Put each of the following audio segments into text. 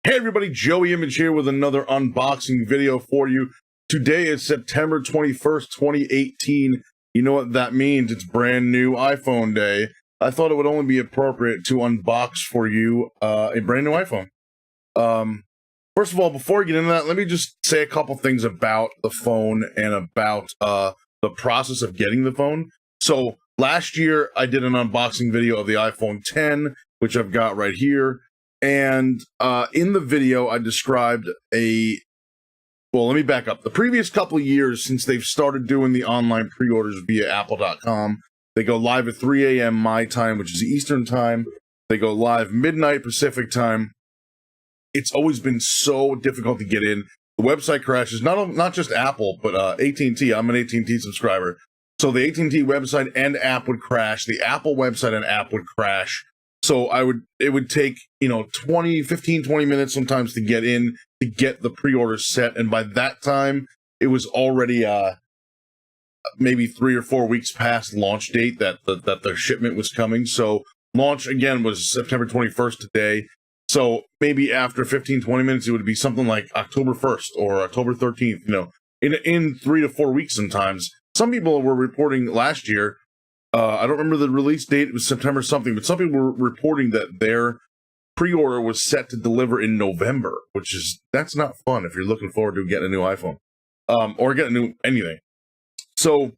Hey everybody, Joey Image here with another unboxing video for you. Today is September 21st, 2018. You know what that means? It's brand new iPhone day. I thought it would only be appropriate to unbox for you a brand new iPhone. First of all, before I get into that, let me just say a couple things about the phone and about the process of getting the phone. So last year, I did an unboxing video of the iPhone 10, which I've got right here. And in the video, I described well, let me back up. The previous couple of years, since they've started doing the online pre-orders via Apple.com, they go live at 3 a.m. my time, which is Eastern time. They go live midnight Pacific time. It's always been so difficult to get in. The website crashes, not just Apple, but AT&T. I'm an AT&T subscriber. So the AT&T website and app would crash. The Apple website and app would crash. So it would take, 15, 20 minutes sometimes to get in, to get the pre-order set. And by that time, it was already maybe 3 or 4 weeks past launch date that the shipment was coming. So launch, again, was September 21st today. So maybe after 15, 20 minutes, it would be something like October 1st or October 13th, in 3 to 4 weeks sometimes. Some people were reporting last year, I don't remember the release date, it was September something, but some people were reporting that their pre-order was set to deliver in November, that's not fun if you're looking forward to getting a new iPhone, or getting a new anything. So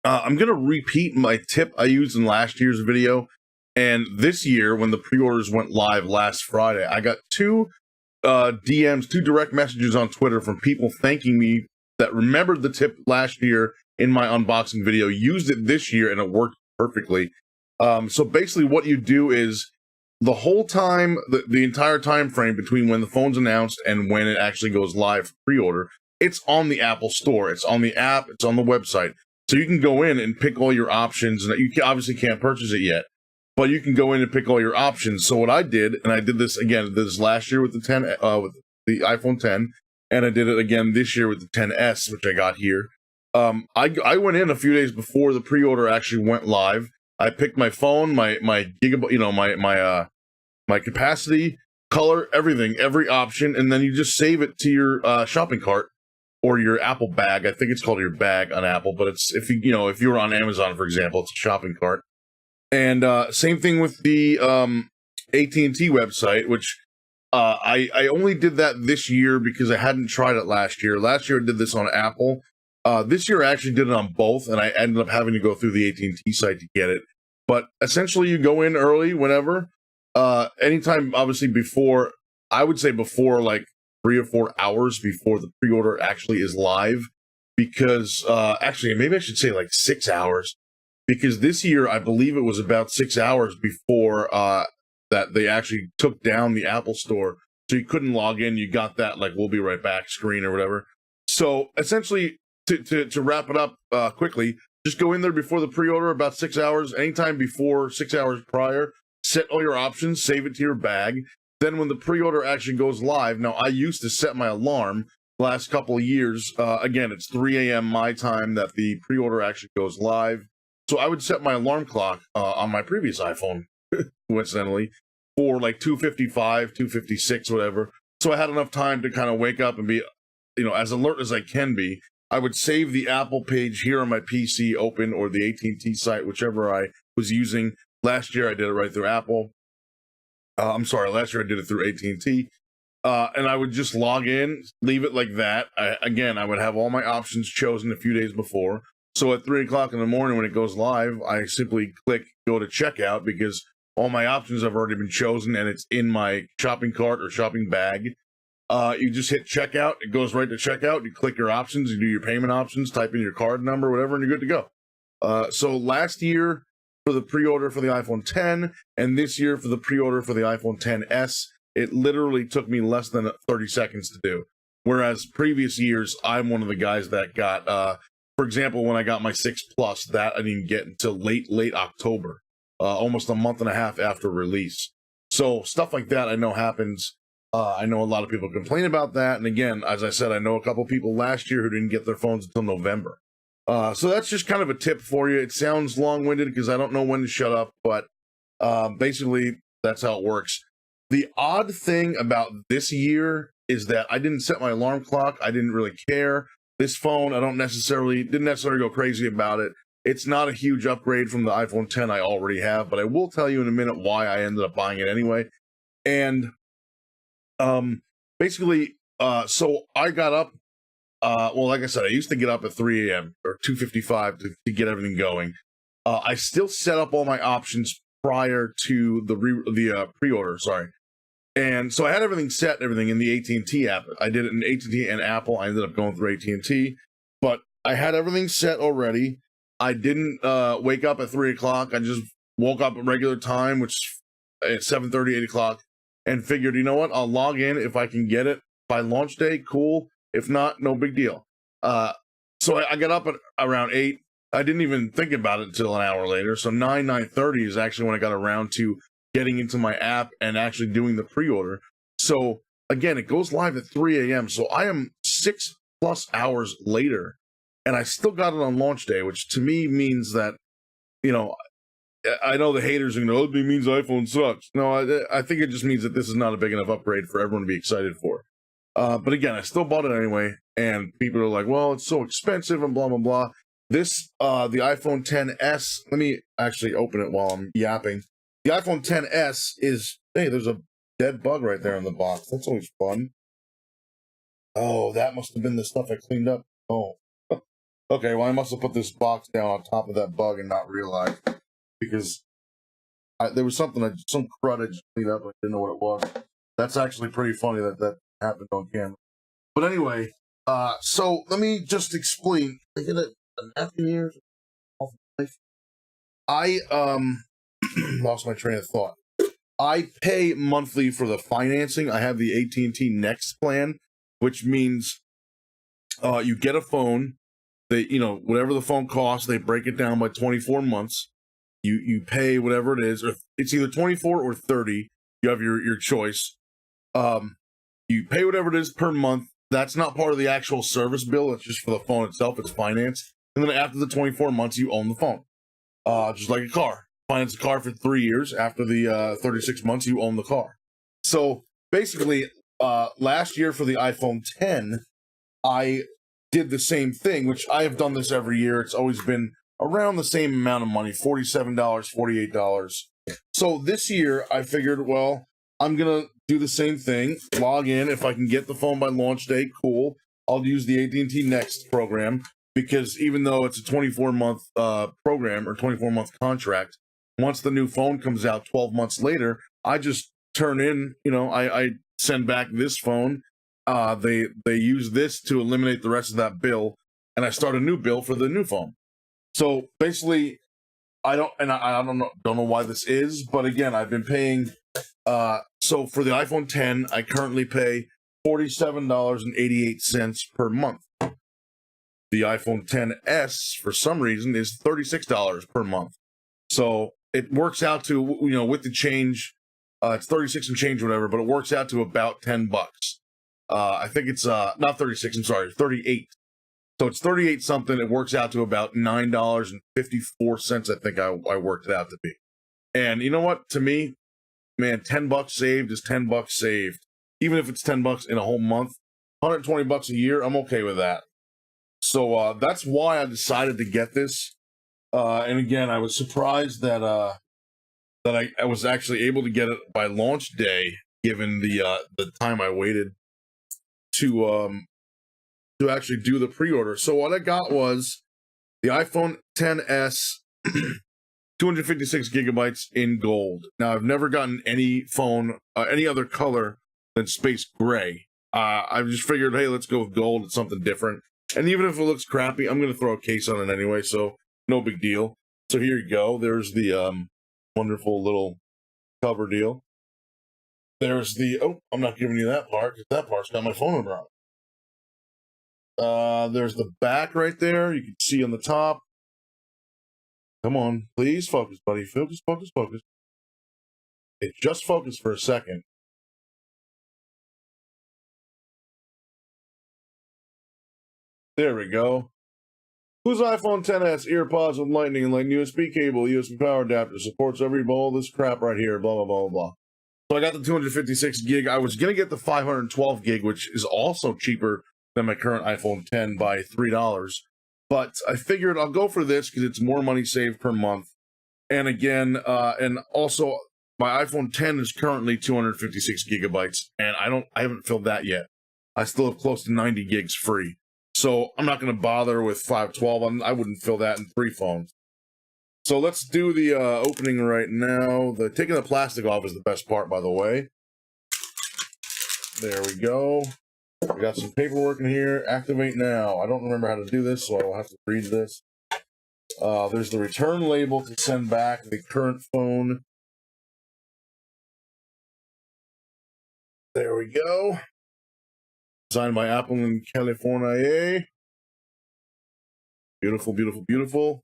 I'm going to repeat my tip I used in last year's video. And this year, when the pre-orders went live last Friday, I got two DMs, two direct messages on Twitter from people thanking me that remembered the tip last year in my unboxing video, used it this year, and it worked perfectly. So basically what you do is the whole time, the entire time frame between when the phone's announced and when it actually goes live for pre-order, it's on the Apple Store. It's on the app. It's on the website. So you can go in and pick all your options. And you obviously can't purchase it yet, but you can go in and pick all your options. So what I did, and I did this again, this last year with the with the iPhone 10, and I did it again this year with the 10s, which I got here. I went in a few days before the pre-order actually went live. I picked my phone, my gigabyte, my capacity, color, everything, every option, and then you just save it to your shopping cart or your Apple bag. I think it's called your bag on Apple, but it's if you were on Amazon, for example, it's a shopping cart. And same thing with the AT&T website, which I only did that this year because I hadn't tried it last year. Last year I did this on Apple. This year I actually did it on both, and I ended up having to go through the AT&T site to get it. But essentially, you go in early, whenever, anytime, obviously before, I would say before like 3 or 4 hours before the pre-order actually is live, because actually, maybe I should say like 6 hours, because this year I believe it was about 6 hours before that they actually took down the Apple Store, so you couldn't log in. You got that like "we'll be right back" screen or whatever. So essentially, to wrap it up quickly, just go in there before the pre-order about 6 hours. Anytime before 6 hours prior, set all your options, save it to your bag. Then when the pre-order actually goes live, now I used to set my alarm the last couple of years. Again, it's 3 a.m. my time that the pre-order actually goes live. So I would set my alarm clock on my previous iPhone, coincidentally, for like 2:55, 2:56, whatever. So I had enough time to kind of wake up and be, as alert as I can be. I would save the Apple page here on my PC open, or the AT&T site, whichever I was using. Last year I did it right through Apple. Last year I did it through AT&T. And I would just log in, leave it like that. I would have all my options chosen a few days before. So at 3 o'clock in the morning when it goes live, I simply click go to checkout, because all my options have already been chosen and it's in my shopping cart or shopping bag. You just hit checkout. It goes right to checkout. You click your options, you do your payment options, type in your card number, whatever, and you're good to go. So last year for the pre-order for the iPhone 10, and this year for the pre-order for the iPhone 10s, it literally took me less than 30 seconds to do. Whereas previous years, I'm one of the guys that got, for example, when I got my 6 Plus, that I didn't get until late October, almost a month and a half after release. So stuff like that I know happens. I know a lot of people complain about that. And again, as I said, I know a couple people last year who didn't get their phones until November. So that's just kind of a tip for you. It sounds long-winded because I don't know when to shut up, but basically that's how it works. The odd thing about this year is that I didn't set my alarm clock. I didn't really care. This phone, I didn't necessarily go crazy about it. It's not a huge upgrade from the iPhone 10 I already have, but I will tell you in a minute why I ended up buying it anyway. And basically, so I got up. Well, like I said, I used to get up at 3 a.m. or 2:55 to get everything going. I still set up all my options prior to the pre-order. Sorry. And so I had everything set, everything in the AT&T app. I did it in AT&T and Apple. I ended up going through AT&T, but I had everything set already. I didn't wake up at 3 o'clock. I just woke up at regular time, which at 7:30, 8 o'clock, and figured, you know what? I'll log in if I can get it by launch day. Cool. If not, no big deal. So I got up at around 8. I didn't even think about it until an hour later. So 9:30 is actually when I got around to getting into my app and actually doing the pre-order. So again, it goes live at 3 a.m. So I am 6+ hours later, and I still got it on launch day, which to me means that, you know, I know the haters are going to, oh, it means iPhone sucks. No, I think it just means that this is not a big enough upgrade for everyone to be excited for. But again, I still bought it anyway, and people are like, well, it's so expensive and blah, blah, blah. This, the iPhone XS, let me actually open it while I'm yapping. The iPhone XS is, hey, there's a dead bug right there in the box. That's always fun. Oh, that must have been the stuff I cleaned up. Oh, okay, well, I must have put this box down on top of that bug and not realized, because there was some crud I just cleaned up. I didn't know what it was. That's actually pretty funny that happened on camera. But anyway, so let me just explain. I get a napkin here. I lost my train of thought. I pay monthly for the financing. I have the AT&T Next plan, which means you get a phone. They, whatever the phone costs, they break it down by 24 months. You pay whatever it is, or it's either 24 or 30. You have your choice. You pay whatever it is per month. That's not part of the actual service bill. It's just for the phone itself. It's financed. And then after the 24 months, you own the phone. Just like a car. Finance a car for 3 years. After the 36 months, you own the car. So basically, last year for the iPhone 10, I did the same thing, which I have done this every year. It's always been around the same amount of money, $47, $48. So this year, I figured, well, I'm going to do the same thing, log in. If I can get the phone by launch day, cool. I'll use the AT&T Next program, because even though it's a 24-month program or 24-month contract, once the new phone comes out 12 months later, I just turn in, I send back this phone. They use this to eliminate the rest of that bill, and I start a new bill for the new phone. So basically, I don't know why this is, but again, I've been paying. So for the iPhone 10, I currently pay $47.88 per month. The iPhone XS, for some reason, is $36 per month. So it works out to, with the change, it's 36 and change, whatever, but it works out to about $10. I think it's not 36. I'm sorry, 38. So it's 38 something. It works out to about $9.54. I think I worked it out to be. And you know what? To me, man, $10 saved is $10 saved. Even if it's $10 in a whole month, $120 a year, I'm okay with that. So that's why I decided to get this. And again, I was surprised that I was actually able to get it by launch day, given the time I waited to actually do the pre-order. So what I got was the iPhone XS, 256 gigabytes in gold. Now, I've never gotten any phone, any other color than space gray. I just figured, hey, let's go with gold. It's something different. And even if it looks crappy, I'm going to throw a case on it anyway, so no big deal. So here you go. There's the wonderful little cover deal. There's the, I'm not giving you that part, because that part's got my phone number on it. There's the back right there. You can see on the top. Come on, please focus, buddy. Focus, focus, focus. It just focused for a second. There we go. Whose iPhone XS, earpods with lightning and USB cable, USB power adapter, supports every ball of this crap right here, blah, blah, blah, blah. So I got the 256 gig. I was going to get the 512 gig, which is also cheaper than my current iPhone 10 by $3. But I figured I'll go for this because it's more money saved per month. And again, and also my iPhone 10 is currently 256 gigabytes, and I haven't filled that yet. I still have close to 90 gigs free. So I'm not going to bother with 512. I wouldn't fill that in 3 phones. So let's do the opening right now. Taking the plastic off is the best part, by the way. There we go. We got some paperwork in here. Activate now. I don't remember how to do this, so I will have to read this. There's the return label to send back the current phone. There we go. Signed by Apple in California. Beautiful, beautiful, beautiful.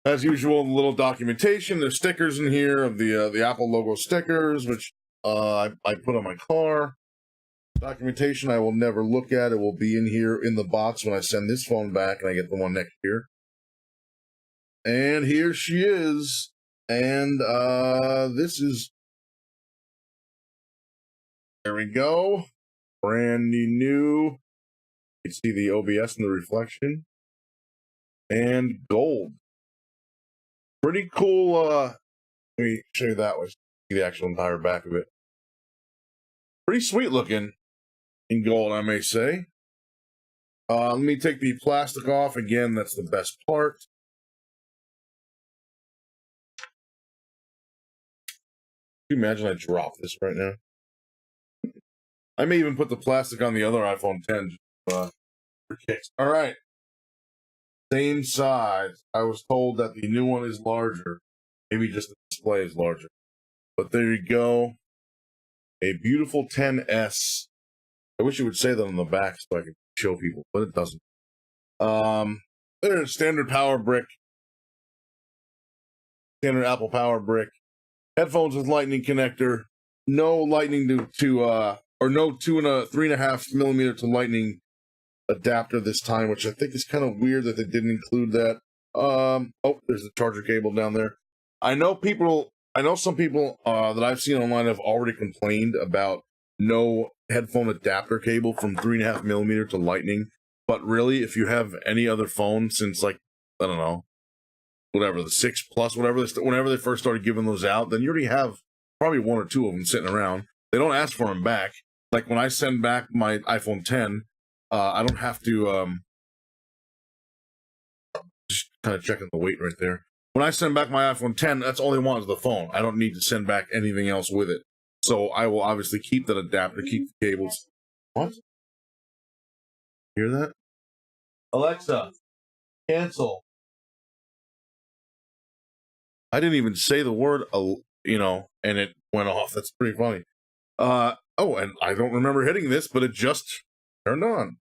As usual, the little documentation. There's stickers in here of the Apple logo stickers, which I put on my car. Documentation I will never look at. It will be in here in the box when I send this phone back and I get the one next year. And here she is. And this is, there we go. Brand new. You can see the OBS and the reflection. And gold. Pretty cool. Let me show you that one. See the actual entire back of it. Pretty sweet looking in gold, I may say. Let me take the plastic off. Again, that's the best part. Can you imagine I drop this right now? I may even put the plastic on the other iPhone 10 for kicks. All right. Same size. I was told that the new one is larger. Maybe just the display is larger. But there you go. A beautiful 10S. I wish it would say that on the back so I could show people, but it doesn't. There's standard power brick. Standard Apple power brick. Headphones with lightning connector. No lightning or no 3.5 millimeter to lightning adapter this time, which I think is kind of weird that they didn't include that. Oh, there's the charger cable down there. I know some people that I've seen online have already complained about no headphone adapter cable from 3.5 millimeter to lightning. But really, if you have any other phone since, like, I don't know, whatever, the 6 Plus, whenever they first started giving those out, then you already have probably 1 or 2 of them sitting around. They don't ask for them back. Like when I send back my iPhone 10, I don't have to, just kind of checking the weight right there. When I send back my iPhone 10, that's all they want is the phone. I don't need to send back anything else with it. So I will obviously keep that adapter, keep the cables. What? Hear that? Alexa, cancel. I didn't even say the word, and it went off. That's pretty funny. Oh, and I don't remember hitting this, but it just turned on.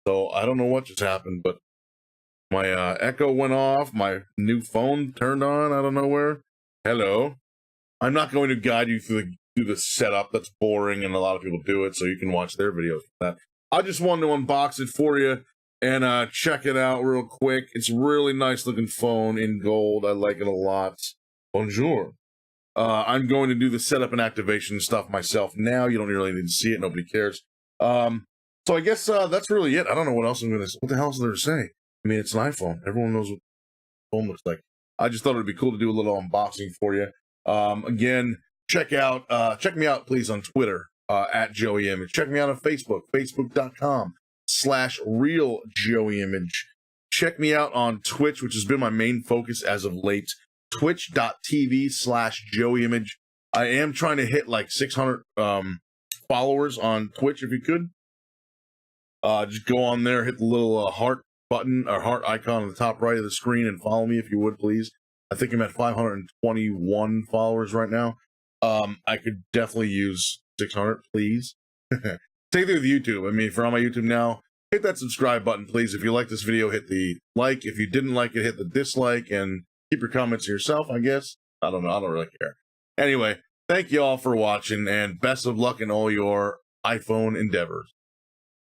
So I don't know what just happened, but my Echo went off. My new phone turned on out of nowhere. Hello. I'm not going to guide you through the setup. That's boring, and a lot of people do it, so you can watch their videos for that. I just wanted to unbox it for you and check it out real quick. It's a really nice looking phone in gold. I like it a lot. Bonjour. I'm going to do the setup and activation stuff myself now. You don't really need to see it. Nobody cares. So I guess that's really it. I don't know what else I'm going to say. What the hell is there to say? I mean, it's an iPhone. Everyone knows what the phone looks like. I just thought it would be cool to do a little unboxing for you. Again, check me out, please, on Twitter, at JoeyImage. Check me out on Facebook, facebook.com/realjoeyimage. Check me out on Twitch, which has been my main focus as of late, twitch.tv/JoeyImage. I am trying to hit like 600 followers on Twitch, if you could. Just go on there, hit the little heart button or heart icon on the top right of the screen and follow me if you would, please. I think I'm at 521 followers right now. I could definitely use 600, please. Same thing with YouTube. I mean, if you're on my YouTube now, hit that subscribe button, please. If you like this video, hit the like. If you didn't like it, hit the dislike and keep your comments to yourself, I guess. I don't know. I don't really care. Anyway, thank you all for watching and best of luck in all your iPhone endeavors.